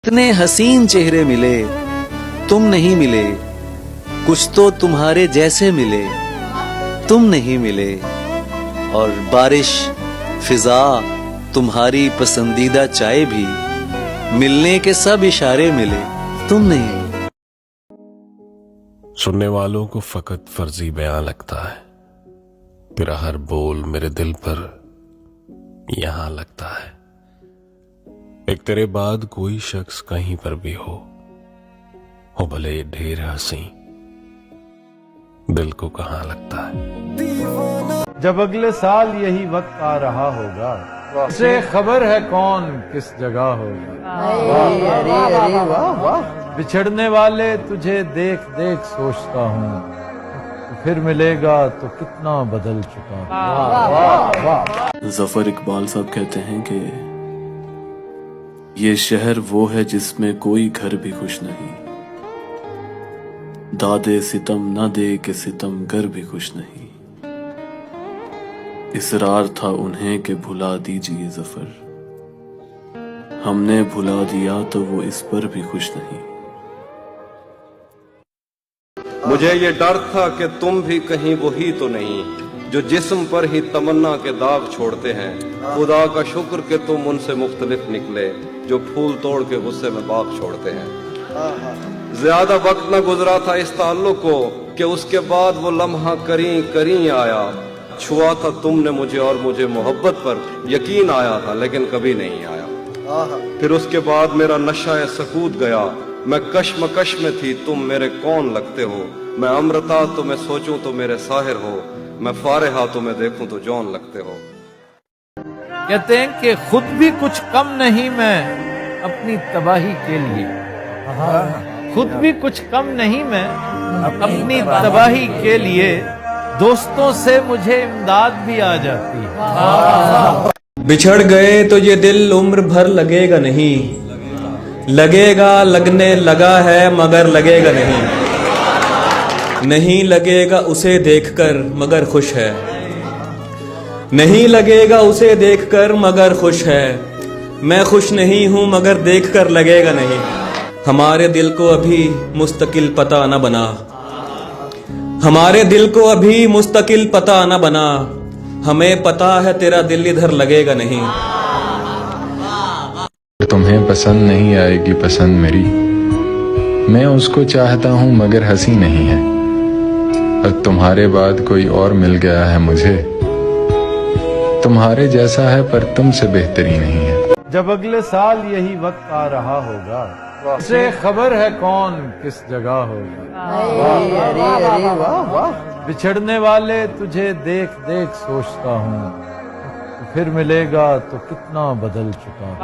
इतने हसीन चेहरे मिले तुम नहीं मिले, कुछ तो तुम्हारे जैसे मिले तुम नहीं मिले, और बारिश फिजा तुम्हारी पसंदीदा चाय भी मिलने के सब इशारे मिले तुम नहीं। सुनने वालों को फकत फर्जी बयां लगता है, तेरा हर बोल मेरे दिल पर यहां लगता है। एक तेरे बाद कोई शख्स कहीं पर भी हो भले ढेर हंसी, दिल को कहां लगता है। जब अगले साल यही वक्त आ रहा होगा, उसे खबर है कौन किस जगह होगा। अरे वाह। बिछड़ने वाले तुझे देख देख सोचता हूँ, तो फिर मिलेगा तो कितना बदल चुका हूँ। जफर इकबाल साहब कहते हैं कि ये शहर वो है जिसमें कोई घर भी खुश नहीं, दादे सितम न दे के सितम गर भी खुश नहीं। इसरार था उन्हें कि भुला दीजिए जफर, हमने भुला दिया तो वो इस पर भी खुश नहीं। मुझे ये डर था कि तुम भी कहीं वही तो नहीं जो जिस्म पर ही तमन्ना के दाग छोड़ते हैं। खुदा का शुक्र कि तुम उनसे मुख्तलिफ निकले जो फूल तोड़ के गुस्से में बाग छोड़ते हैं। ज्यादा वक्त न गुजरा था इस ताल्लुक को कि उसके बाद वो लम्हा करीं करीं आया। छुआ था तुमने मुझे और मुझे मोहब्बत पर यकीन आया था, लेकिन कभी नहीं आया। फिर उसके बाद मेरा नशा सकूत गया, मैं कश्मकश में थी तुम मेरे कौन लगते हो। मैं अमृता तो मैं सोचूं तो मेरे साहिर हो, मैं फारिहा तो मैं देखूं तो जौन लगते हो। कहते हैं कि खुद भी कुछ कम नहीं मैं अपनी तबाही के लिए, खुद भी कुछ कम नहीं मैं अपनी तबाही के लिए, दोस्तों से मुझे इमदाद भी आ जाती है। बिछड़ गए तो ये दिल उम्र भर लगेगा नहीं, लगेगा लगने लगा है मगर लगेगा नहीं। नहीं लगेगा उसे देखकर मगर खुश है, नहीं लगेगा उसे देखकर मगर खुश है। मैं खुश नहीं हूं मगर देखकर लगेगा नहीं। हमारे दिल को अभी मुस्तकिल पता न बना, हमारे दिल को अभी मुस्तकिल पता न बना। हमें पता है तेरा दिल इधर लगेगा नहीं। तुम्हें पसंद नहीं आएगी पसंद मेरी, मैं उसको चाहता हूं मगर हंसी नहीं है। और तुम्हारे बाद कोई और मिल गया है मुझे, तुम्हारे जैसा है पर तुमसे बेहतरी नहीं है। जब अगले साल यही वक्त आ रहा होगा, उसे खबर है कौन किस जगह होगा। अरे वाह। बिछड़ने वाले तुझे देख देख सोचता हूँ, तो फिर मिलेगा तो कितना बदल चुका हूँ।